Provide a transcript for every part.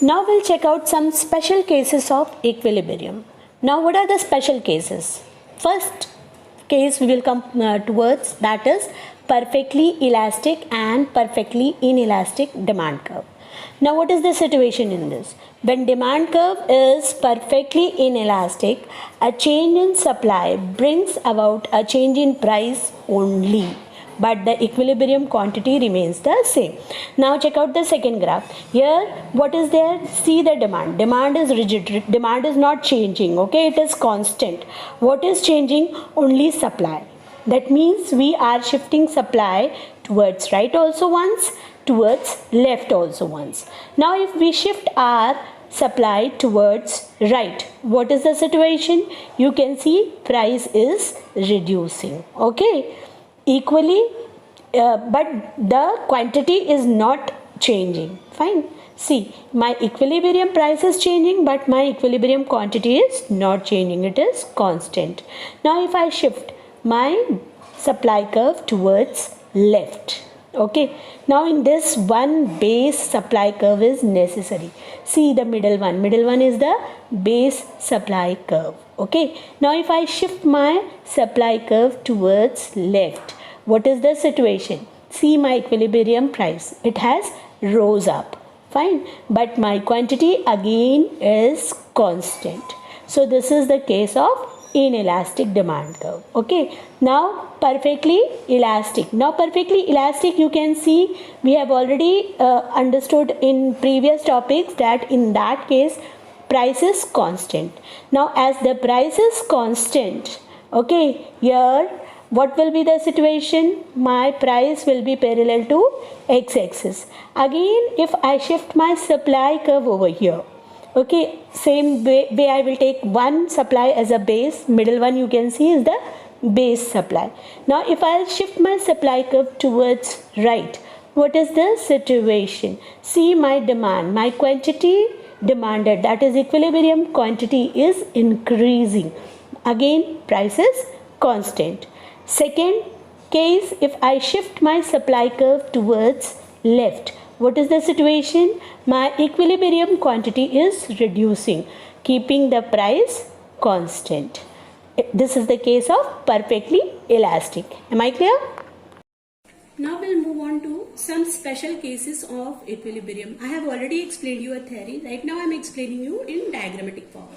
Now we'll check out some special cases of equilibrium. Now what are the special cases? First case we will come towards, that is perfectly elastic and perfectly inelastic demand curve. Now what is the situation in this? When demand curve is perfectly inelastic, a change in supply brings about a change in price only, but the equilibrium quantity remains the same. Now check out the second graph. Here what is there? See the demand. Demand is rigid. Demand is not changing. Okay, it is constant. What is changing? Only supply. That means we are shifting supply towards right also once, towards left also once. Now if we shift our supply towards right, what is the situation? You can see price is reducing. Okay, equally, but the quantity is not changing. Fine. See, my equilibrium price is changing, but my equilibrium quantity is not changing. It is constant. Now if I shift my supply curve towards left, okay, now in this one base supply curve is necessary. See the middle one is the base supply curve. Okay, now if I shift my supply curve towards left, what is the situation? See my equilibrium price, it has rose up. Fine, but my quantity again is constant. So this is the case of inelastic demand curve. Okay, now perfectly elastic. Now perfectly elastic, you can see we have already understood in previous topics that in that case price is constant. Now as the price is constant, okay, here what will be the situation? My price will be parallel to x-axis. Again, if I shift my supply curve over here, okay, same way I will take one supply as a base. Middle one you can see is the base supply. Now if I shift my supply curve towards right, what is the situation? See my demand, my quantity demanded, that is equilibrium quantity, is increasing. Again price is constant. Second case, if I shift my supply curve towards left, what is the situation? My equilibrium quantity is reducing, keeping the price constant. This is the case of perfectly elastic. Am I clear? Now we'll move on to some special cases of equilibrium. I have already explained you a theory. Right now I am explaining you in diagrammatic form.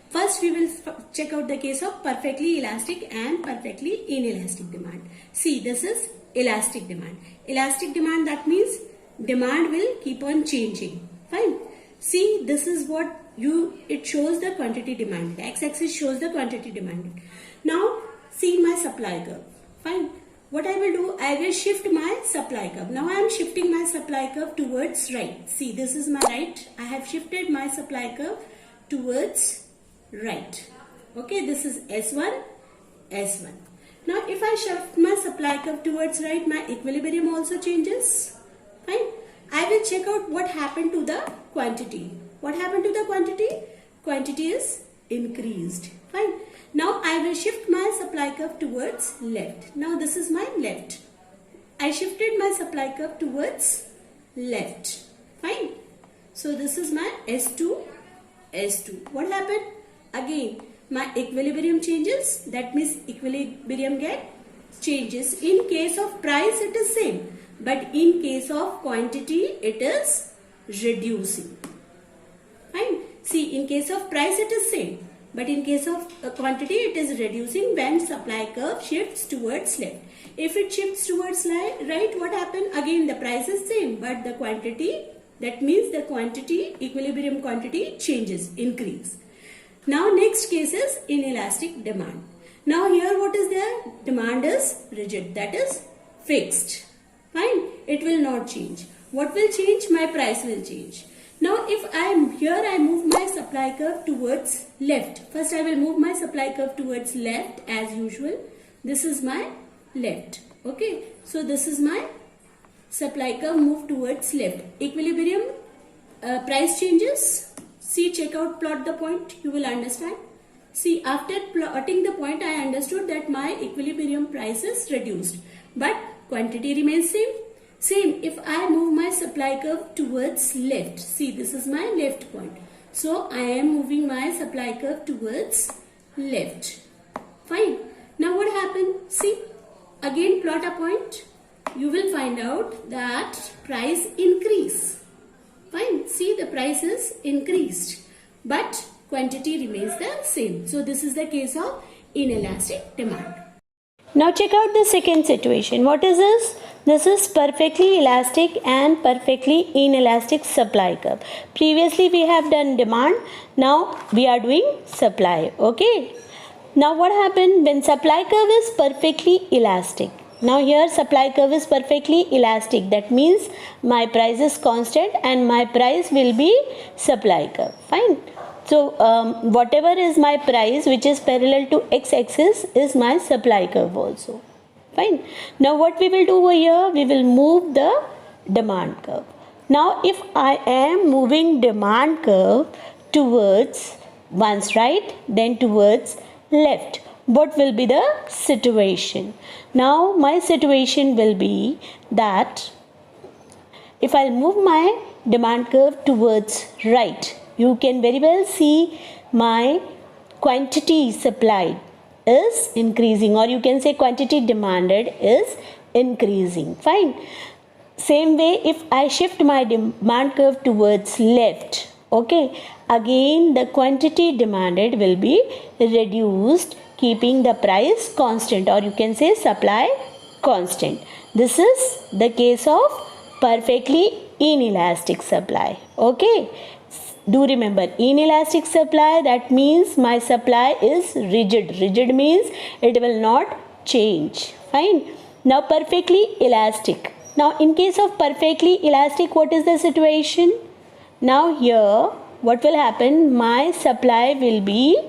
First we will check out the case of perfectly elastic and perfectly inelastic demand. See, this is elastic demand. Elastic demand, that means demand will keep on changing. Fine. See, this is what it shows the quantity demanded. X-axis shows the quantity demanded. Now see my supply curve. Fine. What I will do, I will shift my supply curve. Now I am shifting my supply curve towards right. See, this is my right. I have shifted my supply curve towards right. Okay, this is S1, S1. Now if I shift my supply curve towards right, my equilibrium also changes. Fine. I will check out what happened to the quantity. What happened to the quantity? Quantity is increased. Fine. Now I will shift my supply curve towards left. Now this is my left. I shifted my supply curve towards left. Fine. So this is my S2, S2. What happened? Again, my equilibrium changes. That means equilibrium changes. In case of price, it is same. But in case of quantity, it is reducing. Fine. See, in case of price, it is same. But in case of quantity, it is reducing when supply curve shifts towards left. If it shifts towards right, what happens? Again, the price is same. But the quantity, that means the quantity, equilibrium quantity changes, increase. Now next case is inelastic demand. Now here what is there? Demand is rigid, that is fixed. Fine, it will not change. What will change? My price will change. Now if I am here, I move my supply curve towards left. First I will move my supply curve towards left as usual. This is my left. Okay, so this is my supply curve move towards left. Equilibrium price changes. See, check out, plot the point, you will understand. See, after plotting the point, I understood that my equilibrium price is reduced, but quantity remains same. Same, if I move my supply curve towards left, see this is my left point. So I am moving my supply curve towards left. Fine. Now what happened? See, again plot a point. You will find out that price increase. Fine. See, the price is increased, but quantity remains the same. So this is the case of inelastic demand. Now check out the second situation. What is this? This is perfectly elastic and perfectly inelastic supply curve. Previously we have done demand. Now we are doing supply. Okay. Now what happened when supply curve is perfectly elastic? Now here supply curve is perfectly elastic. That means my price is constant and my price will be supply curve. Fine. So whatever is my price which is parallel to x-axis is my supply curve also. Fine. Now what we will do over here? We will move the demand curve. Now if I am moving demand curve towards once right, then towards left, what will be the situation? Now my situation will be that if I move my demand curve towards right, you can very well see my quantity supplied is increasing, or you can say quantity demanded is increasing. Fine. Same way, if I shift my demand curve towards left, okay, again the quantity demanded will be reduced, keeping the price constant, or you can say supply constant. This is the case of perfectly inelastic supply. Okay. Do remember, inelastic supply, that means my supply is rigid. Rigid means it will not change. Fine. Now perfectly elastic. Now in case of perfectly elastic, what is the situation? Now here what will happen? My supply will be,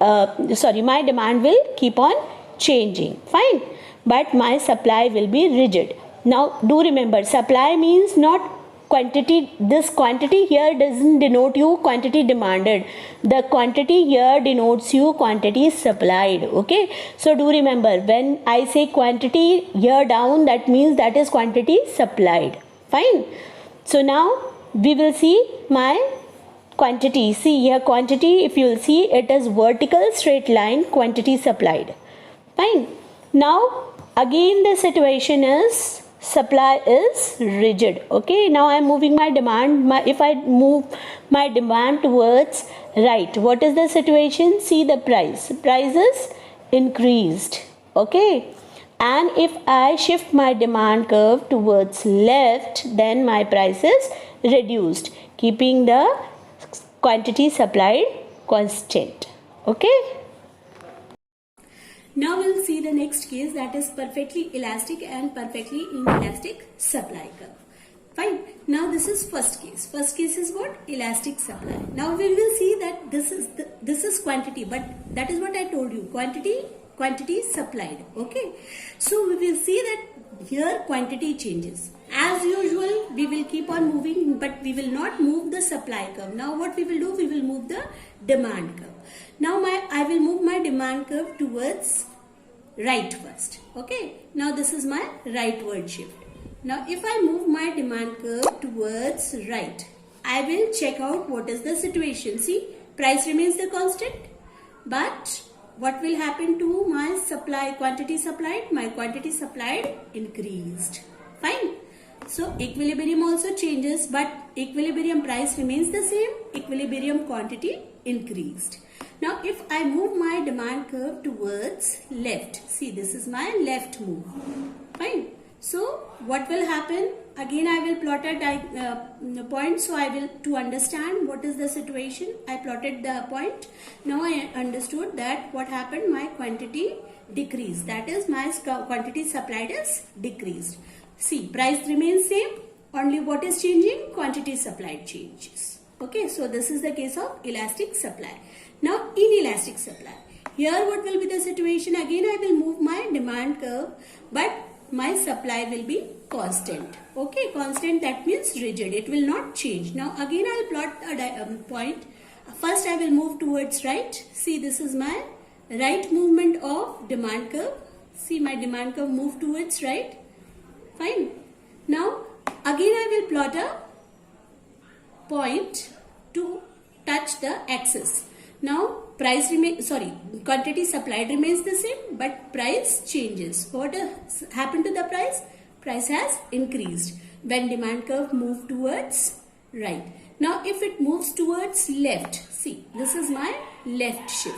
my demand will keep on changing. Fine. But my supply will be rigid. Now do remember, supply means not quantity. This quantity here doesn't denote you quantity demanded. The quantity here denotes you quantity supplied. Okay. So do remember, when I say quantity here down, that means that is quantity supplied. Fine. So now we will see my quantity. See here quantity, if you will see, it is vertical straight line quantity supplied. Fine. Now again the situation is supply is rigid. Okay. Now I am moving my demand. If I move my demand towards right, what is the situation? See the price. Price is increased. Okay. And if I shift my demand curve towards left, then my price is reduced, keeping the quantity supplied constant. Okay. Now we'll see the next case, that is perfectly elastic and perfectly inelastic supply curve. Fine. Now this is first case. First case is what? Elastic supply. Now we will see that this is quantity, but that is what I told you. Quantity supplied. Okay. So we will see that here quantity changes. As usual, we will keep on moving, but we will not move the supply curve. Now what we will do? We will move the demand curve. Now I will move my demand curve towards right first. Okay. Now this is my rightward shift. Now if I move my demand curve towards right, I will check out what is the situation. See, price remains the constant, but what will happen to my supply, quantity supplied? My quantity supplied increased. Fine. So equilibrium also changes, but equilibrium price remains the same. Equilibrium quantity increased. Now if I move my demand curve towards left, see this is my left move. Fine. So what will happen? Again I will plot a point. So I will, to understand what is the situation, I plotted the point. Now I understood that what happened, my quantity decreased. That is, my quantity supplied is decreased. See, price remains same, only what is changing? Quantity supplied changes. Okay, so this is the case of elastic supply. Now inelastic supply. Here what will be the situation? Again I will move my demand curve, but my supply will be constant. Okay, constant, that means rigid. It will not change. Now again I will plot a point. First I will move towards right. See, this is my right movement of demand curve. See, my demand curve moved towards right. Fine. Now will plot a point to touch the axis. Now price quantity supplied remains the same, but price changes. What has happened to the price? Price has increased when demand curve moved towards right. Now if it moves towards left, see, this is my left shift.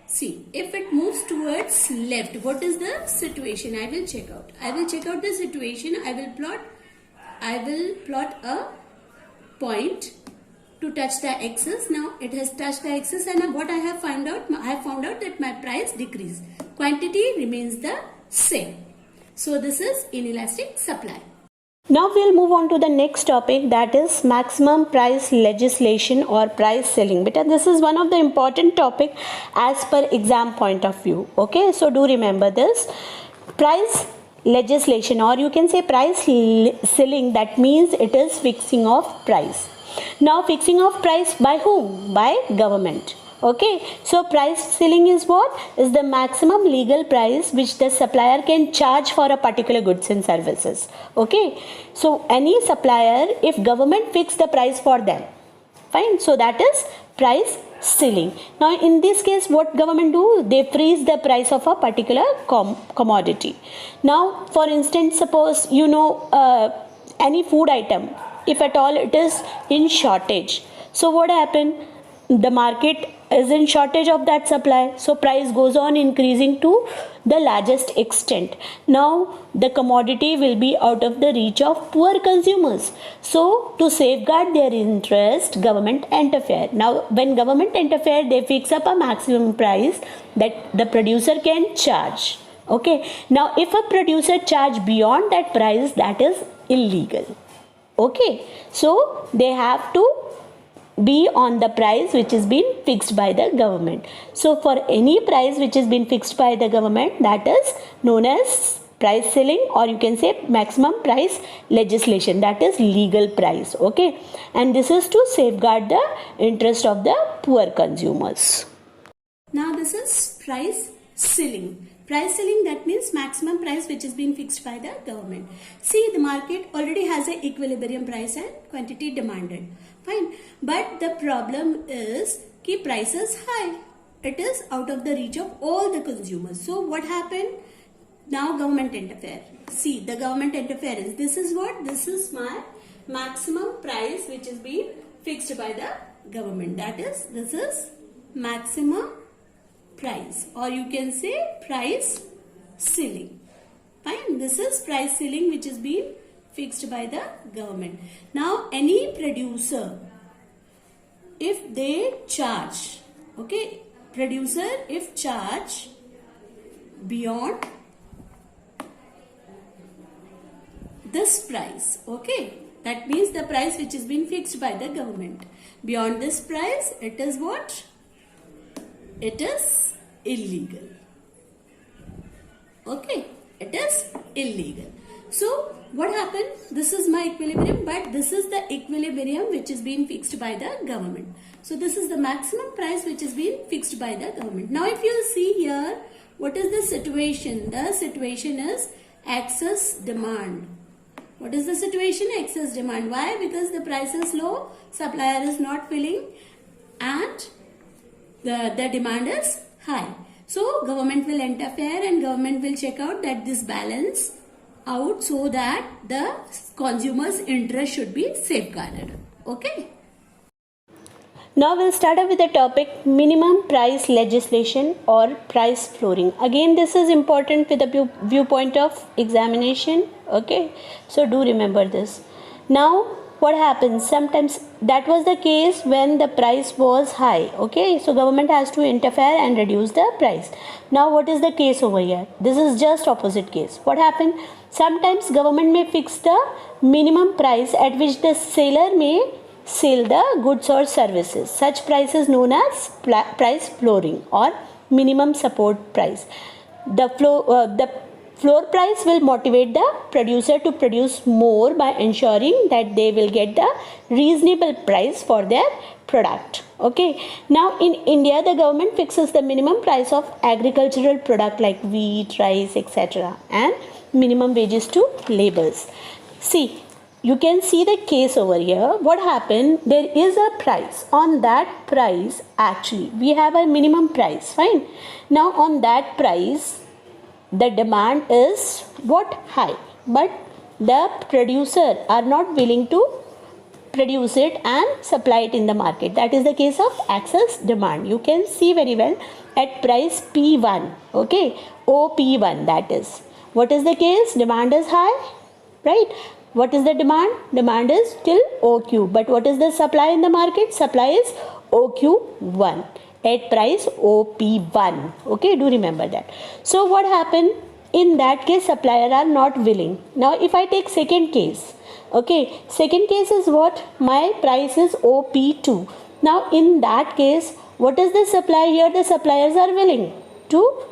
See, if it moves towards left, what is the situation? I will check out. I will check out the situation. I will plot a point to touch the axis. Now it has touched the axis, and what I have found out? I have found out that my price decreased. Quantity remains the same. So this is inelastic supply. Now we'll move on to the next topic, that is maximum price legislation or price ceiling. But this is one of the important topic as per exam point of view. Okay, so do remember this. Price legislation, or you can say price ceiling, that means it is fixing of price. Now fixing of price by whom? By government. Okay, so price ceiling is what? Is the maximum legal price which the supplier can charge for a particular goods and services. Okay, so any supplier, if government fix the price for them, fine, so that is price ceiling. Now in this case, what government do? They freeze the price of a particular commodity. Now for instance, suppose any food item, if at all it is in shortage, so what happen? The market is in shortage of that supply, so price goes on increasing to the largest extent. Now the commodity will be out of the reach of poor consumers. So to safeguard their interest, government interfere. Now when government interfere, they fix up a maximum price that the producer can charge. Okay, now if a producer charge beyond that price, that is illegal. Okay, so they have to be on the price which is been fixed by the government. So for any price which is been fixed by the government, that is known as price ceiling, or you can say maximum price legislation, that is legal price. Okay, and this is to safeguard the interest of the poor consumers. Now this is price ceiling. Price ceiling, that means maximum price which is being fixed by the government. See, the market already has an equilibrium price and quantity demanded. Fine. But the problem is that price is high. It is out of the reach of all the consumers. So what happened? Now government interfere. See, the government interference. This is what? This is my maximum price which is being fixed by the government. That is, this is maximum price, or you can say price ceiling. Fine, this is price ceiling which is being fixed by the government. Now any producer, if they charge, okay, producer if charge beyond this price, okay, that means the price which is being fixed by the government, beyond this price, it is what? It is illegal. Okay, it is illegal. So what happened? This is my equilibrium, but this is the equilibrium which is being fixed by the government. So this is the maximum price which is being fixed by the government. Now if you see here, what is the situation? The situation is excess demand. What is the situation? Excess demand. Why? Because the price is low, supplier is not filling, and the demand is high. So government will interfere and government will check out that this balance out so that the consumer's interest should be safeguarded. Okay. Now we'll start up with the topic minimum price legislation or price flooring. Again, this is important with the viewpoint of examination. Okay, so do remember this. Now what happens? Sometimes that was the case when the price was high. Okay, so government has to interfere and reduce the price. Now what is the case over here? This is just opposite case. What happened? Sometimes government may fix the minimum price at which the seller may sell the goods or services. Such price is known as price flooring or minimum support price. The floor price will motivate the producer to produce more by ensuring that they will get the reasonable price for their product. Okay. Now in India, the government fixes the minimum price of agricultural product like wheat, rice, etc. and minimum wages to laborers. See, you can see the case over here. What happened? There is a price. On that price, actually, we have a minimum price. Fine. Now, on that price, the demand is what? High. But the producer are not willing to produce it and supply it in the market. That is the case of excess demand. You can see very well at price P1. Okay. OP1, that is. What is the case? Demand is high. Right. What is the demand? Demand is till OQ. But what is the supply in the market? Supply is OQ1 at price OP1. Okay, do remember that. So what happened? In that case, supplier are not willing. Now, if I take second case, okay, second case is what? My price is OP2. Now, in that case, what is the supply here? The suppliers are willing to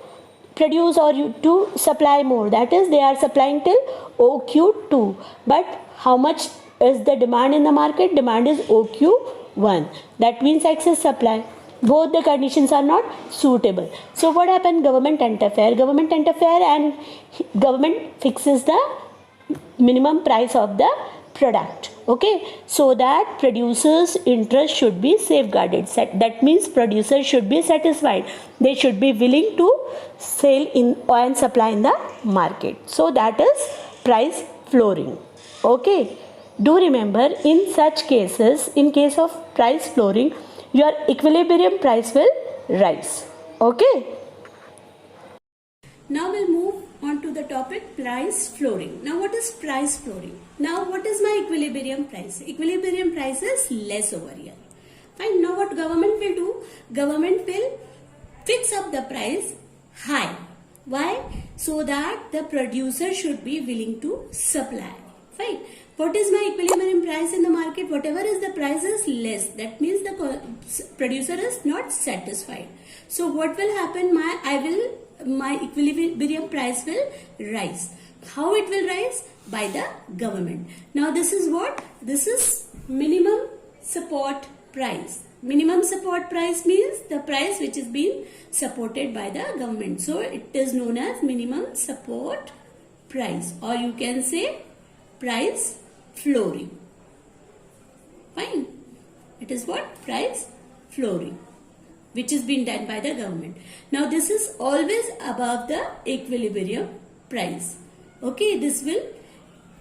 produce or to supply more. That is, they are supplying till OQ2. But how much is the demand in the market? Demand is OQ1. That means excess supply. Both the conditions are not suitable. So what happened? Government interfere. Government interfere and government fixes the minimum price of the product. Okay, so that producers' interest should be safeguarded. That means producers should be satisfied. They should be willing to sell in and supply in the market. So that is price flooring. Okay, do remember, in such cases, in case of price flooring, your equilibrium price will rise. Okay. Now we'll move on to the topic price flooring. Now what is price flooring? Now what is my equilibrium price? Equilibrium price is less over here. Fine. Now what government will do? Government will fix up the price high. Why? So that the producer should be willing to supply. Fine. What is my equilibrium price in the market? Whatever is the price is less. That means the producer is not satisfied. So what will happen? My equilibrium price will rise. How it will rise? By the government. Now this is what? This is minimum support price. Minimum support price means the price which is being supported by the government. So it is known as minimum support price, or you can say price flooring. Fine. It is what? Price flooring, which is being done by the government. Now this is always above the equilibrium price. Okay, this will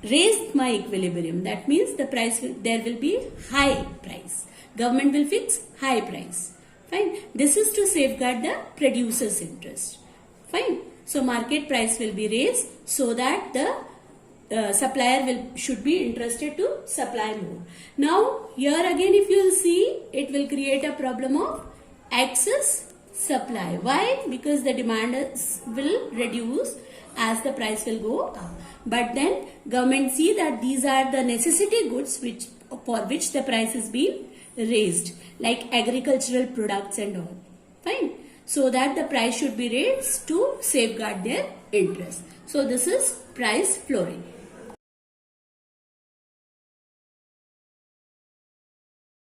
raise my equilibrium. That means the price there will be high price. Government will fix high price. Fine. This is to safeguard the producer's interest. Fine. So market price will be raised so that the supplier should be interested to supply more. Now here again, if you will see, it will create a problem of excess supply. Why? Because the demand will reduce as the price will go up. But then government see that these are the necessity goods for which the price is being raised, like agricultural products and all. Fine. So that the price should be raised to safeguard their interest. So this is price flooring.